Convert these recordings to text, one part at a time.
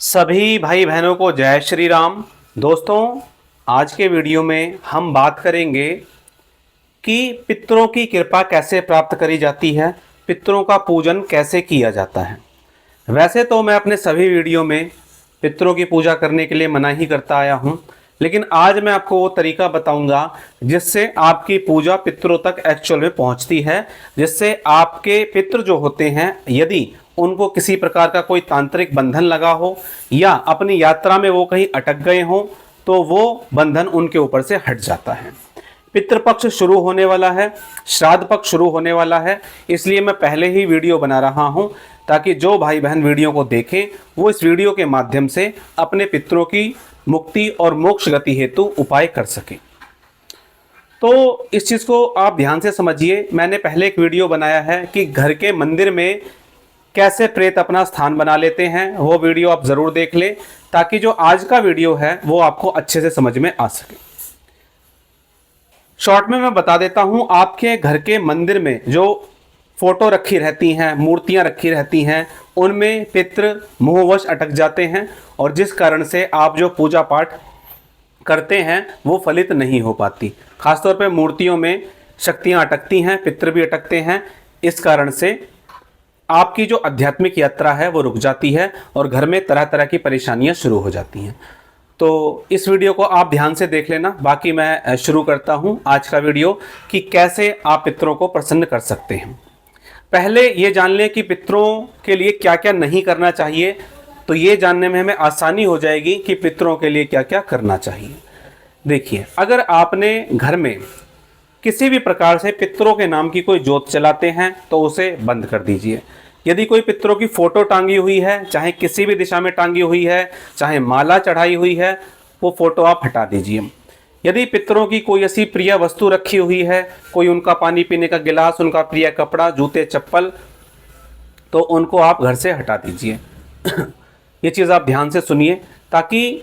सभी भाई बहनों को जय श्री राम। दोस्तों, आज के वीडियो में हम बात करेंगे कि पितरों की कृपा कैसे प्राप्त करी जाती है, पितरों का पूजन कैसे किया जाता है। वैसे तो मैं अपने सभी वीडियो में पितरों की पूजा करने के लिए मना ही करता आया हूँ, लेकिन आज मैं आपको वो तरीका बताऊंगा जिससे आपकी पूजा पितरों तक एक्चुअल में पहुँचती है, जिससे आपके पितृ जो होते हैं, यदि उनको किसी प्रकार का कोई तांत्रिक बंधन लगा हो या अपनी यात्रा में वो कहीं अटक गए हों, तो वो बंधन उनके ऊपर से हट जाता है। पितृपक्ष शुरू होने वाला है, श्राद्ध पक्ष शुरू होने वाला है, इसलिए मैं पहले ही वीडियो बना रहा हूं ताकि जो भाई बहन वीडियो को देखें वो इस वीडियो के माध्यम से अपने पितरों की मुक्ति और मोक्ष गति हेतु उपाय कर सकें। तो इस चीज़ को आप ध्यान से समझिए। मैंने पहले एक वीडियो बनाया है कि घर के मंदिर में कैसे प्रेत अपना स्थान बना लेते हैं, वो वीडियो आप ज़रूर देख लें ताकि जो आज का वीडियो है वो आपको अच्छे से समझ में आ सके। शॉर्ट में मैं बता देता हूं, आपके घर के मंदिर में जो फोटो रखी रहती हैं, मूर्तियां रखी रहती हैं, उनमें पितृ मोहवश अटक जाते हैं और जिस कारण से आप जो पूजा पाठ करते हैं वो फलित नहीं हो पाती। खासतौर पे मूर्तियों में शक्तियां अटकती हैं, पितृ भी अटकते हैं। इस कारण से आपकी जो आध्यात्मिक यात्रा है वो रुक जाती है और घर में तरह तरह की परेशानियां शुरू हो जाती हैं। तो इस वीडियो को आप ध्यान से देख लेना। बाकी मैं शुरू करता हूं आज का वीडियो कि कैसे आप पितरों को प्रसन्न कर सकते हैं। पहले ये जान लें कि पितरों के लिए क्या क्या नहीं करना चाहिए, तो ये जानने में हमें आसानी हो जाएगी कि पितरों के लिए क्या क्या करना चाहिए। देखिए, अगर आपने घर में किसी भी प्रकार से पितरों के नाम की कोई जोत चलाते हैं तो उसे बंद कर दीजिए। यदि कोई पितरों की फोटो टांगी हुई है, चाहे किसी भी दिशा में टांगी हुई है, चाहे माला चढ़ाई हुई है, वो फोटो आप हटा दीजिए। यदि पितरों की कोई ऐसी प्रिय वस्तु रखी हुई है, कोई उनका पानी पीने का गिलास, उनका प्रिय कपड़ा, जूते चप्पल, तो उनको आप घर से हटा दीजिए। ये चीज़ आप ध्यान से सुनिए ताकि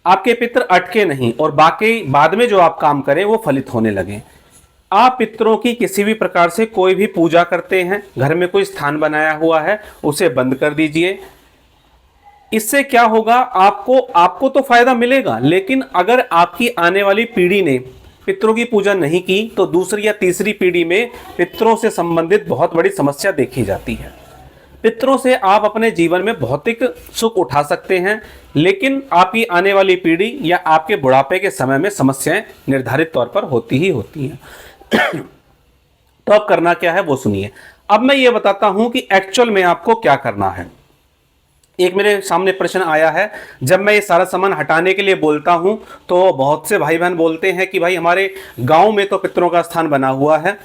आपके पितृ अटके नहीं और बाकी बाद में जो आप काम करें वो फलित होने लगे। आप पितरों की किसी भी प्रकार से कोई भी पूजा करते हैं, घर में कोई स्थान बनाया हुआ है, उसे बंद कर दीजिए। इससे क्या होगा, आपको तो फायदा मिलेगा, लेकिन अगर आपकी आने वाली पीढ़ी ने पितरों की पूजा नहीं की तो दूसरी या तीसरी पीढ़ी में पितरों से संबंधित बहुत बड़ी समस्या देखी जाती है। पितरों से आप अपने जीवन में भौतिक सुख उठा सकते हैं, लेकिन आपकी आने वाली पीढ़ी या आपके बुढ़ापे के समय में समस्याएं निर्धारित तौर पर होती ही होती हैं। तो अब करना क्या है वो सुनिए। अब मैं ये बताता हूं कि एक्चुअल में आपको क्या करना है। एक मेरे सामने प्रश्न आया है, जब मैं ये सारा सामान हटाने के लिए बोलता हूं तो बहुत से भाई बहन बोलते हैं कि भाई हमारे गांव में तो पितरों का स्थान बना हुआ है।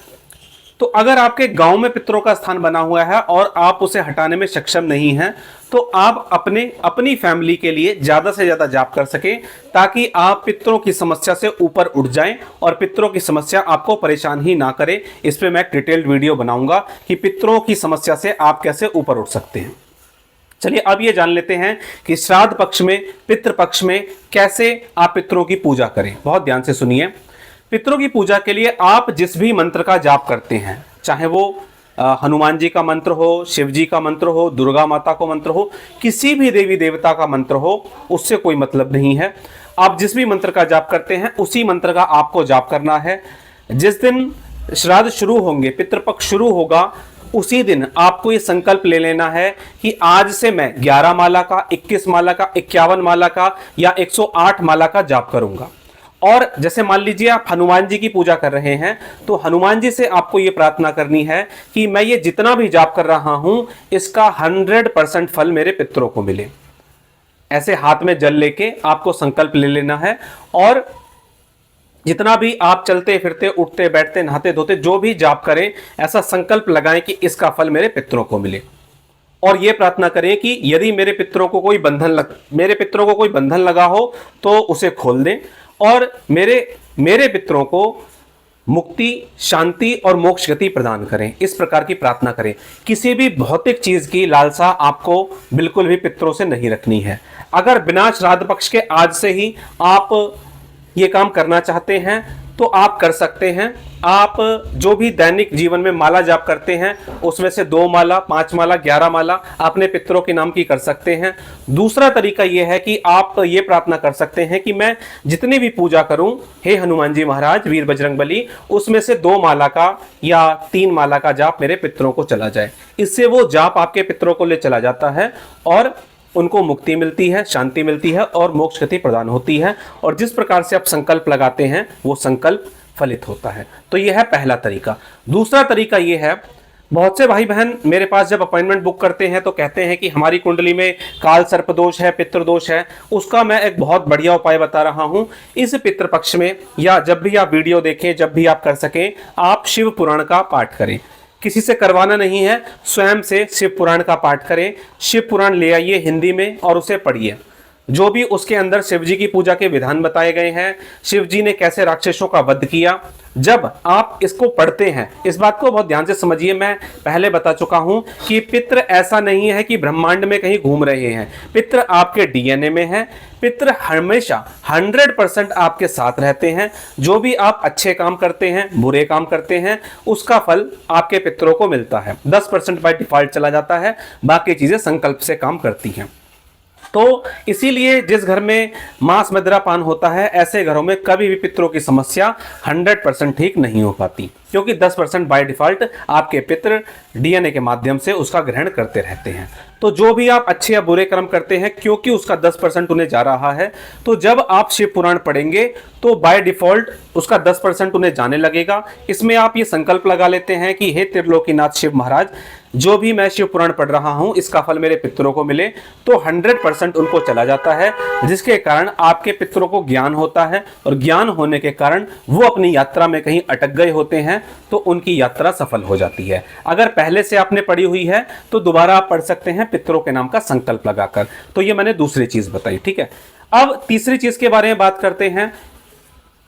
तो अगर आपके गांव में पितरों का स्थान बना हुआ है और आप उसे हटाने में सक्षम नहीं हैं, तो आप अपनी फैमिली के लिए ज़्यादा से ज़्यादा जाप कर सकें ताकि आप पितरों की समस्या से ऊपर उठ जाएं और पितरों की समस्या आपको परेशान ही ना करे। इस पर मैं एक डिटेल्ड वीडियो बनाऊंगा कि पितरों की समस्या से आप कैसे ऊपर उठ सकते हैं। चलिए अब ये जान लेते हैं कि श्राद्ध पक्ष में, पितृ पक्ष में कैसे आप पितरों की पूजा करें। बहुत ध्यान से सुनिए। पितरों की पूजा के लिए आप जिस भी मंत्र का जाप करते हैं, चाहे वो हनुमान जी का मंत्र हो, शिव जी का मंत्र हो, दुर्गा माता का मंत्र हो, किसी भी देवी देवता का मंत्र हो, उससे कोई मतलब नहीं है। आप जिस भी मंत्र का जाप करते हैं उसी मंत्र का आपको जाप करना है। जिस दिन श्राद्ध शुरू होंगे, पितृपक्ष शुरू होगा, उसी दिन आपको ये संकल्प ले लेना है कि आज से मैं 11 माला का, 21 माला का, 51 माला का या 108 माला का जाप करूंगा। और जैसे मान लीजिए आप हनुमान जी की पूजा कर रहे हैं तो हनुमान जी से आपको ये प्रार्थना करनी है कि मैं ये जितना भी जाप कर रहा हूं इसका 100% फल मेरे पितरों को मिले। ऐसे हाथ में जल लेके आपको संकल्प ले लेना है और जितना भी आप चलते फिरते, उठते बैठते, नहाते धोते जो भी जाप करें, ऐसा संकल्प लगाएं कि इसका फल मेरे पितरों को मिले। और यह प्रार्थना करें कि यदि मेरे पितरों को कोई बंधन लगा हो तो उसे खोल दें और मेरे पितरों को मुक्ति, शांति और मोक्ष गति प्रदान करें। इस प्रकार की प्रार्थना करें। किसी भी भौतिक चीज की लालसा आपको बिल्कुल भी पितरों से नहीं रखनी है। अगर बिना श्राद्ध पक्ष के आज से ही आप ये काम करना चाहते हैं तो आप कर सकते हैं। आप जो भी दैनिक जीवन में माला जाप करते हैं उसमें से 2 माला, 5 माला, 11 माला अपने पितरों के नाम की कर सकते हैं। दूसरा तरीका यह है कि आप ये प्रार्थना कर सकते हैं कि मैं जितनी भी पूजा करूं, हे हनुमान जी महाराज, वीर बजरंगबली, उसमें से 2 माला का या 3 माला का जाप मेरे पितरों को चला जाए। इससे वो जाप आपके पितरों को ले चला जाता है और उनको मुक्ति मिलती है, शांति मिलती है और मोक्ष गति प्रदान होती है। और जिस प्रकार से आप संकल्प लगाते हैं वो संकल्प फलित होता है। तो यह है पहला तरीका। दूसरा तरीका यह है, बहुत से भाई बहन मेरे पास जब अपॉइंटमेंट बुक करते हैं तो कहते हैं कि हमारी कुंडली में काल सर्प दोष है, पितृ दोष है। उसका मैं एक बहुत बढ़िया उपाय बता रहा हूं। इस पितृपक्ष में या जब भी आप वीडियो देखें, जब भी आप कर सकें, आप शिव पुराण का पाठ करें। किसी से करवाना नहीं है, स्वयं से शिव पुराण का पाठ करें। शिव पुराण ले आइए हिंदी में और उसे पढ़िए। जो भी उसके अंदर शिव जी की पूजा के विधान बताए गए हैं, शिव जी ने कैसे राक्षसों का वध किया, जब आप इसको पढ़ते हैं, इस बात को बहुत ध्यान से समझिए। मैं पहले बता चुका हूं कि पितृ ऐसा नहीं है कि ब्रह्मांड में कहीं घूम रहे हैं। पितृ आपके डीएनए में है। पितृ हमेशा 100% आपके साथ रहते हैं। जो भी आप अच्छे काम करते हैं, बुरे काम करते हैं, उसका फल आपके पितरों को मिलता है। 10% बाय डिफॉल्ट चला जाता है, बाकी चीजें संकल्प से काम करती हैं। तो इसीलिए जिस घर में मांस मदिरा पान होता है, ऐसे घरों में कभी भी पितरों की समस्या 100% ठीक नहीं हो पाती, क्योंकि 10% बाय डिफॉल्ट आपके पितर डीएनए के माध्यम से उसका ग्रहण करते रहते हैं। तो जो भी आप अच्छे या बुरे कर्म करते हैं, क्योंकि उसका 10% उन्हें जा रहा है, तो जब आप शिव पुराण पढ़ेंगे तो बाय डिफॉल्ट उसका 10% उन्हें जाने लगेगा। इसमें आप ये संकल्प लगा लेते हैं कि हे त्रिलोकीनाथ शिव महाराज, जो भी मैं शिव पुराण पढ़ रहा हूं इसका फल मेरे पितरों को मिले, तो 100% उनको चला जाता है, जिसके कारण आपके पितरों को ज्ञान होता है। और ज्ञान होने के कारण वो अपनी यात्रा में कहीं अटक गए होते हैं तो उनकी यात्रा सफल हो जाती है। अगर पहले से आपने पढ़ी हुई है तो दोबारा आप पढ़ सकते हैं पितरों के नाम का संकल्प लगाकर। तो ये मैंने दूसरी चीज बताई, ठीक है। अब तीसरी चीज के बारे में बात करते हैं।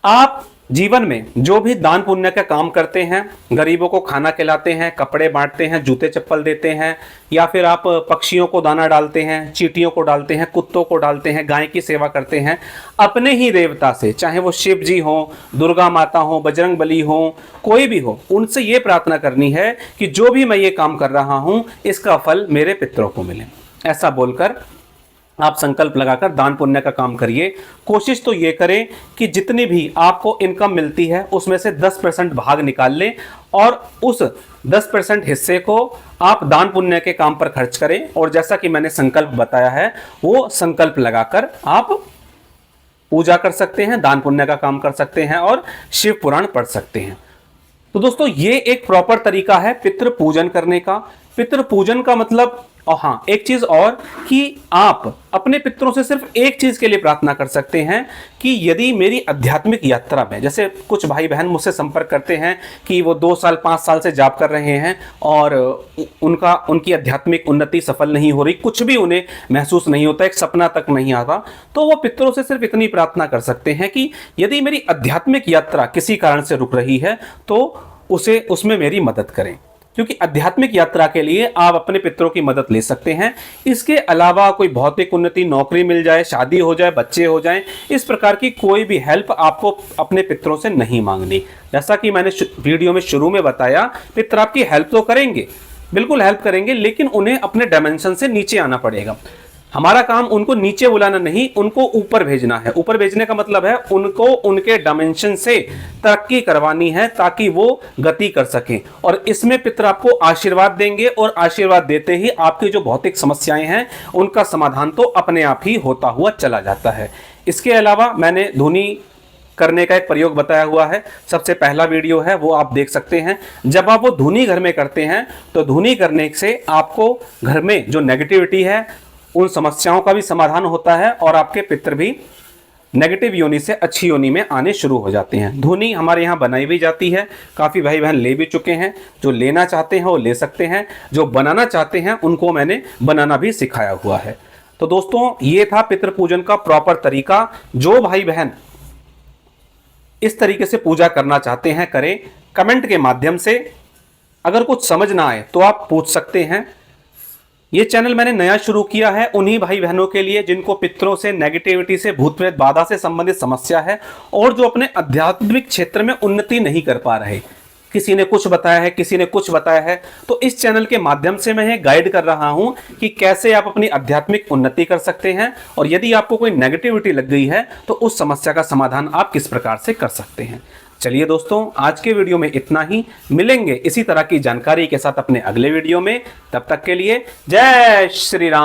आप जीवन में जो भी दान पुण्य का काम करते हैं, गरीबों को खाना खिलाते हैं, कपड़े बांटते हैं, जूते चप्पल देते हैं, या फिर आप पक्षियों को दाना डालते हैं, चींटियों को डालते हैं, कुत्तों को डालते हैं, गाय की सेवा करते हैं, अपने ही देवता से, चाहे वो शिव जी हो, दुर्गा माता हो, बजरंग बली हो, कोई भी हो, उनसे ये प्रार्थना करनी है कि जो भी मैं ये काम कर रहा हूं इसका फल मेरे पितरों को मिले। ऐसा बोलकर आप संकल्प लगाकर दान पुण्य का काम करिए। कोशिश तो ये करें कि जितनी भी आपको इनकम मिलती है उसमें से 10% भाग निकाल लें और उस 10% हिस्से को आप दान पुण्य के काम पर खर्च करें। और जैसा कि मैंने संकल्प बताया है, वो संकल्प लगाकर आप पूजा कर सकते हैं, दान पुण्य का काम कर सकते हैं और शिव पुराण पढ़ सकते हैं। तो दोस्तों, ये एक प्रॉपर तरीका है पितृ पूजन करने का। पितृ पूजन का मतलब, और हाँ एक चीज और, कि आप अपने पितरों से सिर्फ एक चीज के लिए प्रार्थना कर सकते हैं कि यदि मेरी आध्यात्मिक यात्रा में, जैसे कुछ भाई बहन मुझसे संपर्क करते हैं कि वो 2 साल 5 साल से जाप कर रहे हैं और उनकी आध्यात्मिक उन्नति सफल नहीं हो रही, कुछ भी उन्हें महसूस नहीं होता, एक सपना तक नहीं आता, तो वो पितरों से सिर्फ इतनी प्रार्थना कर सकते हैं कि यदि मेरी आध्यात्मिक यात्रा किसी कारण से रुक रही है तो उसमें मेरी मदद करें। क्योंकि आध्यात्मिक यात्रा के लिए आप अपने पितरों की मदद ले सकते हैं। इसके अलावा कोई भौतिक उन्नति, नौकरी मिल जाए, शादी हो जाए, बच्चे हो जाएं, इस प्रकार की कोई भी हेल्प आपको अपने पितरों से नहीं मांगनी। जैसा कि मैंने वीडियो में शुरू में बताया, पितर आपकी हेल्प तो करेंगे, बिल्कुल हेल्प करेंगे, लेकिन उन्हें अपने डायमेंशन से नीचे आना पड़ेगा। हमारा काम उनको नीचे बुलाना नहीं, उनको ऊपर भेजना है। ऊपर भेजने का मतलब है उनको उनके डायमेंशन से तरक्की करवानी है ताकि वो गति कर सकें। और इसमें पितर आपको आशीर्वाद देंगे और आशीर्वाद देते ही आपकी जो भौतिक समस्याएं हैं उनका समाधान तो अपने आप ही होता हुआ चला जाता है। इसके अलावा मैंने धुनी करने का एक प्रयोग बताया हुआ है, सबसे पहला वीडियो है, वो आप देख सकते हैं। जब आप वो धुनी घर में करते हैं तो धुनी करने से आपको घर में जो नेगेटिविटी है उन समस्याओं का भी समाधान होता है और आपके पितर भी नेगेटिव योनि से अच्छी योनि में आने शुरू हो जाते हैं। धुनी हमारे यहाँ बनाई भी जाती है, काफ़ी भाई बहन ले भी चुके हैं। जो लेना चाहते हैं वो ले सकते हैं, जो बनाना चाहते हैं उनको मैंने बनाना भी सिखाया हुआ है। तो दोस्तों, ये था पितृ पूजन का प्रॉपर तरीका। जो भाई बहन इस तरीके से पूजा करना चाहते हैं करें। कमेंट के माध्यम से अगर कुछ समझ ना आए तो आप पूछ सकते हैं। ये चैनल मैंने नया शुरू किया है उन्हीं भाई बहनों के लिए जिनको पितरों से, नेगेटिविटी से, भूत प्रेत बाधा से संबंधित समस्या है और जो अपने आध्यात्मिक क्षेत्र में उन्नति नहीं कर पा रहे। किसी ने कुछ बताया है, किसी ने कुछ बताया है, तो इस चैनल के माध्यम से मैं ये गाइड कर रहा हूं कि कैसे आप अपनी आध्यात्मिक उन्नति कर सकते हैं और यदि आपको कोई नेगेटिविटी लग गई है तो उस समस्या का समाधान आप किस प्रकार से कर सकते हैं। चलिए दोस्तों, आज के वीडियो में इतना ही। मिलेंगे इसी तरह की जानकारी के साथ अपने अगले वीडियो में। तब तक के लिए जय श्री राम।